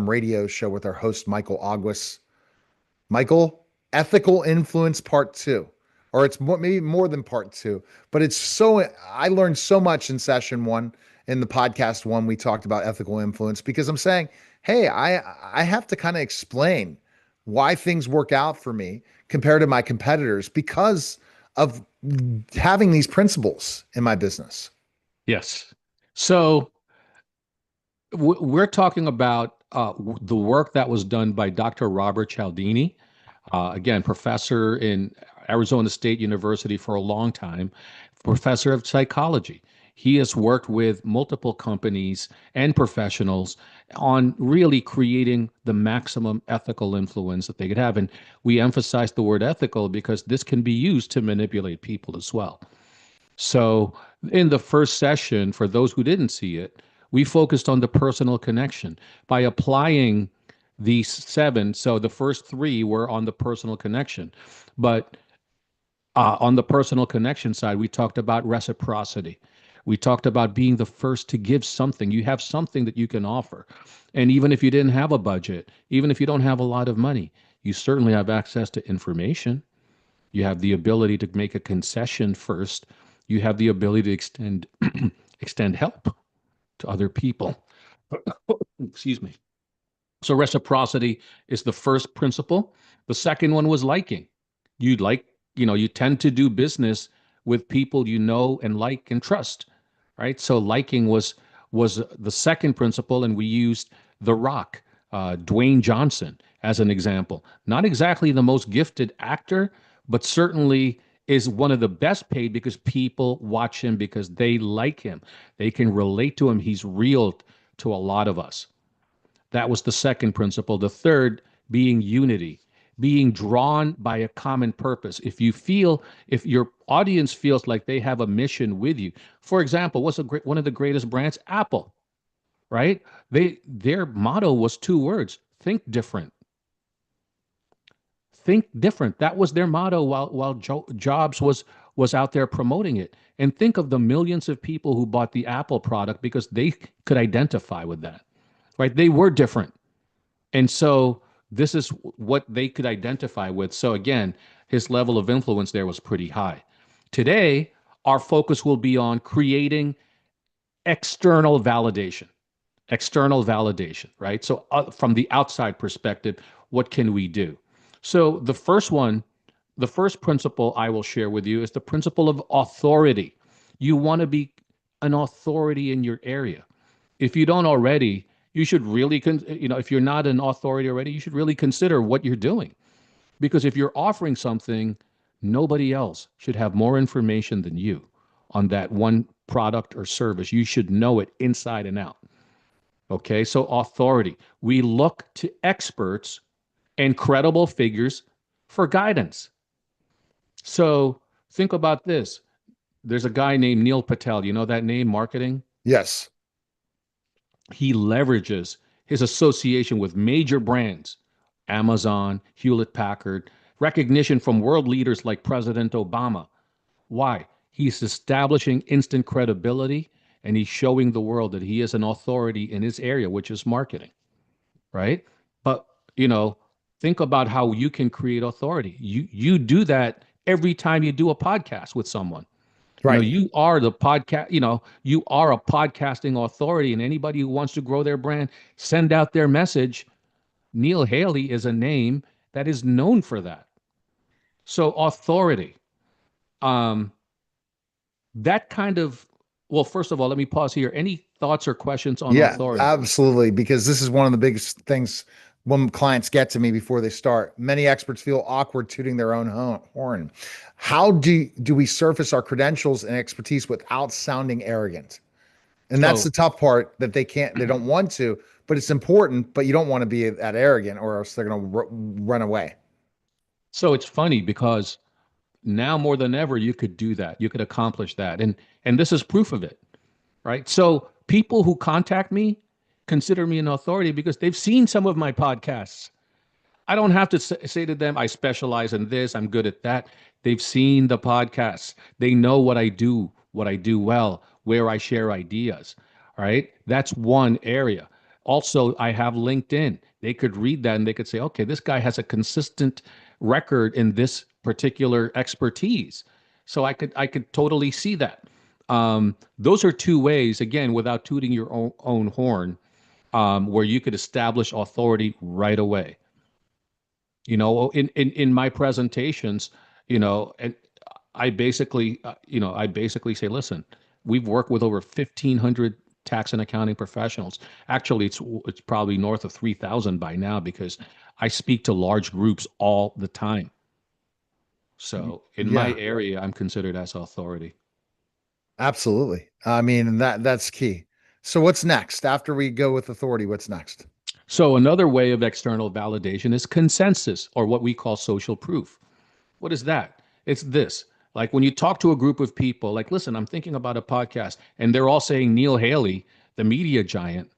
radio show with our host, Michael August. Michael, ethical influence part two, or it's maybe more than part two, but I learned so much in session one, in the podcast one, we talked about ethical influence because I'm saying, hey, I have to kind of explain why things work out for me compared to my competitors because of having these principles in my business. Yes. So we're talking about the work that was done by Dr. Robert Cialdini, again, professor in Arizona State University for a long time, professor of psychology. He has worked with multiple companies and professionals on really creating the maximum ethical influence that they could have. And we emphasize the word ethical because this can be used to manipulate people as well. So, in the first session, for those who didn't see it, we focused on the personal connection by applying these seven. So, the first three were on the personal connection. But on the personal connection side, we talked about reciprocity. We talked about being the first to give something. You have something that you can offer. And even if you didn't have a budget, even if you don't have a lot of money, you certainly have access to information. You have the ability to make a concession first. You have the ability to extend help to other people. Excuse me. So reciprocity is the first principle. The second one was liking. You like, you tend to do business with people you know and like and trust, right? So liking was the second principle, and we used The Rock, Dwayne Johnson, as an example. Not exactly the most gifted actor, but certainly is one of the best paid because people watch him because they like him. They can relate to him. He's real to a lot of us. That was the second principle. The third being unity, being drawn by a common purpose. If your audience feels like they have a mission with you, for example, one of the greatest brands? Apple, right? Their motto was two words: think different. Think different. That was their motto while Jobs was out there promoting it. And think of the millions of people who bought the Apple product because they could identify with that, right? They were different. And so this is what they could identify with. So again, his level of influence there was pretty high. Today, our focus will be on creating external validation. External validation, right? So from the outside perspective, what can we do? So the first principle I will share with you is the principle of authority. You want to be an authority in your area. If you don't already, you should really, if you're not an authority already, you should really consider what you're doing. Because if you're offering something, nobody else should have more information than you on that one product or service. You should know it inside and out. Okay, so authority. We look to experts and credible figures for guidance. So think about this. There's a guy named Neil Patel. You know that name, marketing? Yes. He leverages his association with major brands, Amazon, Hewlett Packard, recognition from world leaders like President Obama. Why? He's establishing instant credibility and he's showing the world that he is an authority in his area, which is marketing, right? But, you know, think about how you can create authority. You do that every time you do a podcast with someone. Right. You are the podcast, you are a podcasting authority, and anybody who wants to grow their brand, send out their message. Neil Haley is a name that is known for that. So authority, um, that kind of, well, first of all, let me pause here. Any thoughts or questions on Yeah, authority? absolutely. Because this is one of the biggest things when clients get to me before they start. Many experts feel awkward tooting their own horn. How do we surface our credentials and expertise without sounding arrogant? And that's the So, tough part that they don't want to, but it's important, but you don't want to be that arrogant or else they're going to run away. so it's funny because now more than ever, you could do that. You could accomplish that. And this is proof of it, right? So people who contact me consider me an authority because they've seen some of my podcasts. I don't have to say to them, I specialize in this, I'm good at that. They've seen the podcasts. They know what I do well, where I share ideas. All right. That's one area. Also, I have LinkedIn. They could read that and they could say, okay, this guy has a consistent record in this particular expertise. So I could totally see that. Those are two ways, again, without tooting your own horn, where you could establish authority right away. In my presentations, and I basically say, listen, we've worked with over 1,500 tax and accounting professionals. Actually, it's probably north of 3,000 by now because I speak to large groups all the time. So in my Yeah, area, I'm considered as authority. absolutely. I mean, that's key. So what's next after we go with authority? What's next? So another way of external validation is consensus, or what we call social proof. What is that? It's this. Like when you talk to a group of people, like, listen, I'm thinking about a podcast, and they're all saying Neil Haley, the media giant.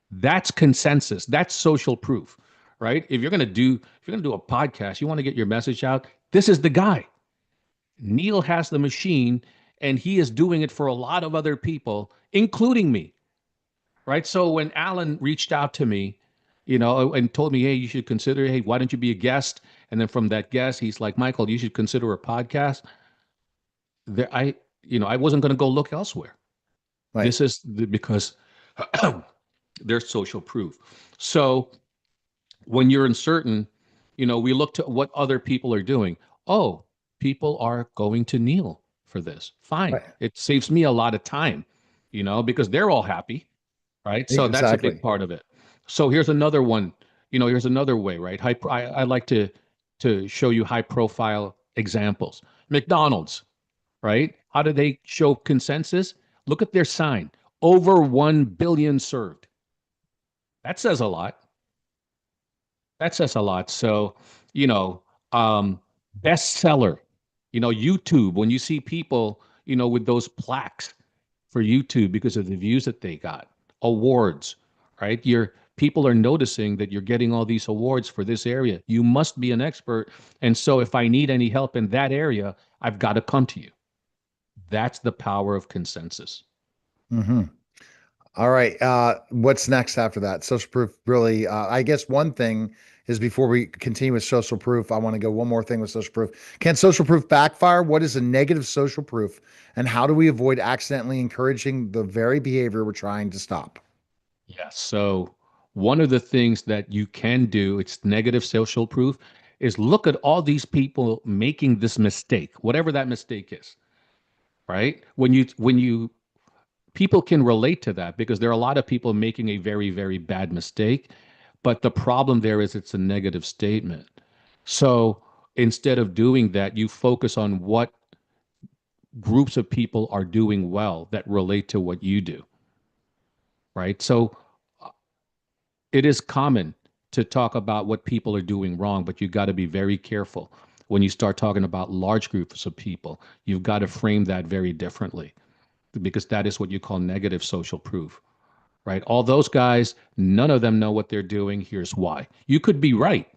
That's consensus. That's social proof, right? If you're gonna do a podcast, you want to get your message out. This is the guy. Neil has the machine, and he is doing it for a lot of other people, including me, right? So when Alan reached out to me, and told me, hey, you should consider, hey, why don't you be a guest? And then from that guest, he's like, Michael, you should consider a podcast. I wasn't going to go look elsewhere. Right. Because there's social proof. So when you're uncertain, we look to what other people are doing. Oh, people are going to Neil for this. Fine. Right. It saves me a lot of time, because they're all happy, right? So that's a big Exactly. part of it. So here's another one. Here's another way, right? I like to show you high profile examples. McDonald's, right? How do they show consensus? Look at their sign. Over 1 billion served. That says a lot. That says a lot. So, you know, um, bestseller, YouTube, when you see people, with those plaques for YouTube because of the views that they got, awards, right? People are noticing that you're getting all these awards for this area. You must be an expert. And so if I need any help in that area, I've got to come to you. That's the power of consensus. Hmm. All right. What's next after that? Social proof really, I guess one thing is before we continue with social proof, I want to go one more thing with social proof. Can social proof backfire? What is a negative social proof? And how do we avoid accidentally encouraging the very behavior we're trying to stop? Yes. So one of the things that you can do, it's negative social proof, is look at all these people making this mistake, whatever that mistake is, right? When you people can relate to that because there are a lot of people making a very, very bad mistake, but the problem there is it's a negative statement. So instead of doing that, you focus on what groups of people are doing well that relate to what you do, right? So it is common to talk about what people are doing wrong, but you got to be very careful when you start talking about large groups of people. You've got to frame that very differently because that is what you call negative social proof, right? All those guys, none of them know what they're doing. Here's why. You could be right,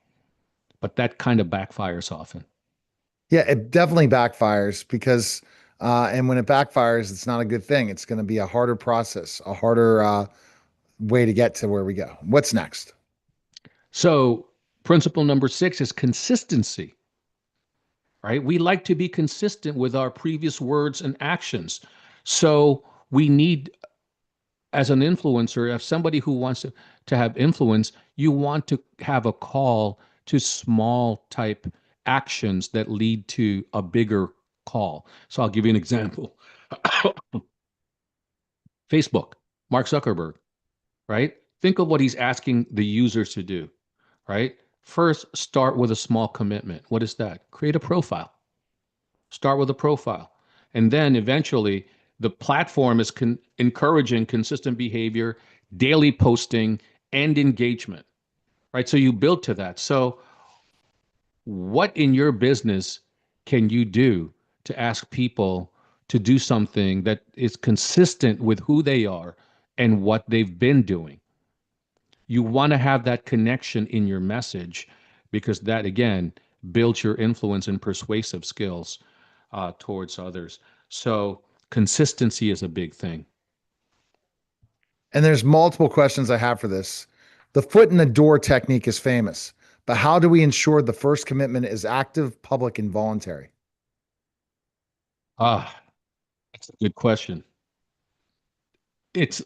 but that kind of backfires often. Yeah, it definitely backfires because, and when it backfires, it's not a good thing. It's going to be a harder process, a harder way to get to where we go. What's next? So, principle number 6 is consistency, right? We like to be consistent with our previous words and actions. So, we need, as an influencer, if somebody who wants to have influence, you want to have a call to small type actions that lead to a bigger call. So I'll give you an example. Facebook, Mark Zuckerberg, right? Think of what he's asking the users to do, right? First, start with a small commitment. What is that? Create a profile. Start with a profile. And then eventually, the platform is encouraging consistent behavior, daily posting, and engagement, right? So you build to that. So, what in your business can you do to ask people to do something that is consistent with who they are and what they've been doing? You want to have that connection in your message because that, again, builds your influence and persuasive skills towards others. So consistency is a big thing. And there's multiple questions I have for this. The foot in the door technique is famous, but how do we ensure the first commitment is active, public, and voluntary? Ah, that's a good question. It's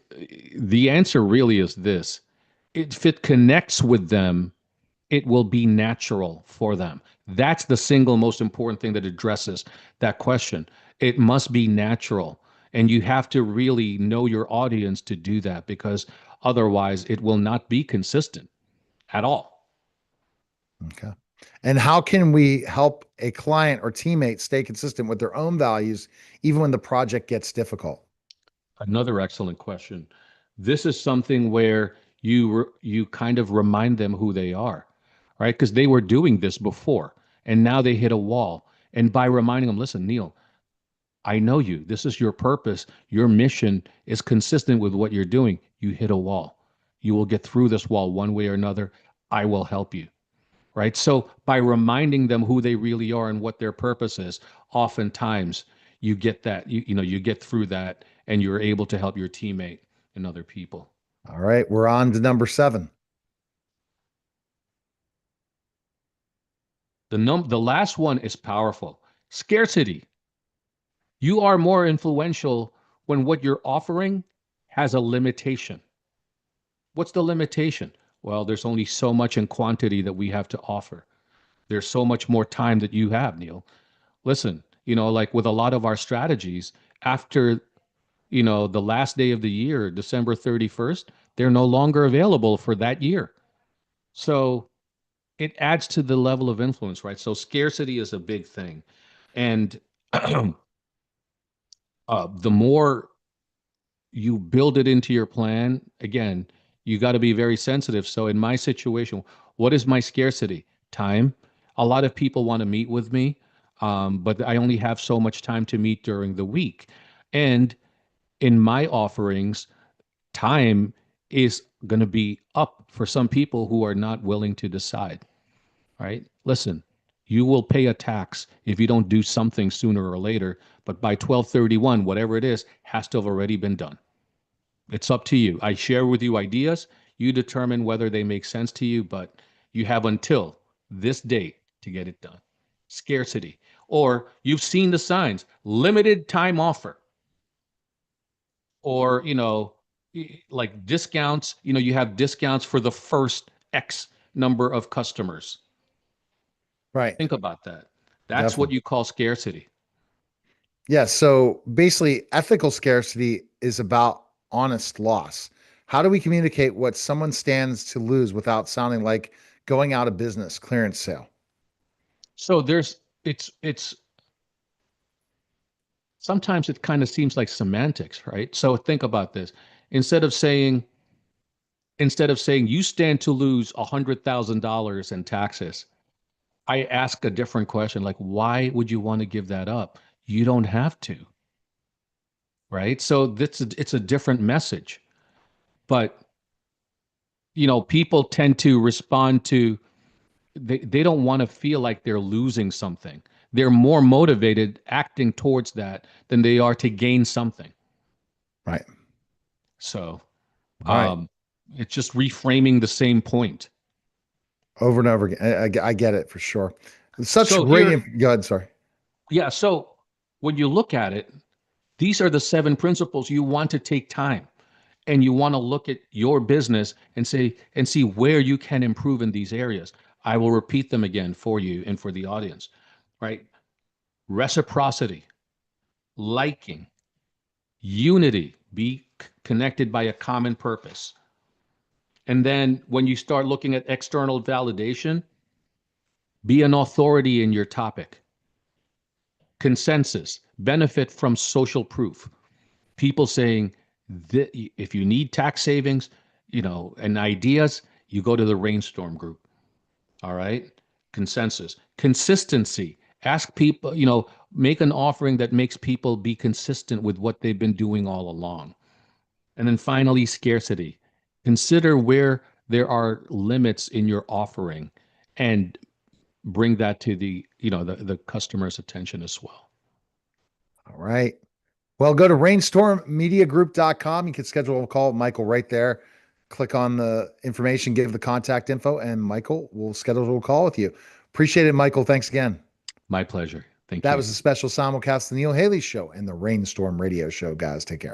the answer really is this. If it connects with them, it will be natural for them. That's the single most important thing that addresses that question. It must be natural. And you have to really know your audience to do that because otherwise it will not be consistent at all. Okay. And how can we help a client or teammate stay consistent with their own values even when the project gets difficult? Another excellent question. This is something where you kind of remind them who they are, right? Because they were doing this before and now they hit a wall. And by reminding them, listen, Neil, I know you. This is your purpose. Your mission is consistent with what you're doing. You hit a wall. You will get through this wall one way or another. I will help you. Right. So by reminding them who they really are and what their purpose is, oftentimes you get that, you get through that and you're able to help your teammate and other people. All right, we're on to number 7. The last one is powerful. Scarcity. You are more influential when what you're offering has a limitation. What's the limitation? Well, there's only so much in quantity that we have to offer. There's so much more time that you have, Neil. Listen, like with a lot of our strategies, after, the last day of the year, December 31st, they're no longer available for that year. So it adds to the level of influence, right? So scarcity is a big thing. And the more you build it into your plan, again, you got to be very sensitive. So in my situation, what is my scarcity? Time. A lot of people want to meet with me, but I only have so much time to meet during the week. And in my offerings, time is going to be up for some people who are not willing to decide, right? Listen, you will pay a tax if you don't do something sooner or later, but by 12/31, whatever it is, has to have already been done. It's up to you. I share with you ideas. You determine whether they make sense to you, but you have until this date to get it done. Scarcity. Or you've seen the signs, limited time offer, or, like discounts, you have discounts for the first X number of customers. Right. Think about that. That's what Definitely. you call scarcity. Yeah. So basically, ethical scarcity is about honest loss. How do we communicate what someone stands to lose without sounding like going out of business, clearance sale? So it's sometimes it kind of seems like semantics, right? So think about this. Instead of saying, instead of saying you stand to lose $100,000 in taxes, I ask a different question, like, why would you want to give that up? You don't have to, right? So it's a different message. But, people tend to respond to, they don't want to feel like they're losing something. They're more motivated acting towards that than they are to gain something. Right. So All right. um, it's just reframing the same point. Over and over again. I get it for sure. Such So great. here, Go ahead. Sorry. yeah. So when you look at it, these are the 7 principles you want to take time and you want to look at your business and say and see where you can improve in these areas. I will repeat them again for you and for the audience, right? Reciprocity, liking, unity, be connected by a common purpose. And then when you start looking at external validation, be an authority in your topic. Consensus, benefit from social proof. People saying that if you need tax savings, and ideas, you go to the Rainstorm group. All right. Consensus, consistency. Ask people, make an offering that makes people be consistent with what they've been doing all along. And then finally, scarcity. Consider where there are limits in your offering and bring that to the customer's attention as well. All right. Well, go to rainstormmediagroup.com. You can schedule a call with Michael right there. Click on the information, give the contact info, and Michael will schedule a call with you. Appreciate it, Michael. Thanks again. My pleasure. Thank That you. was a special simulcast of the Neil Haley Show and the Rainstorm Radio Show, guys. Take care.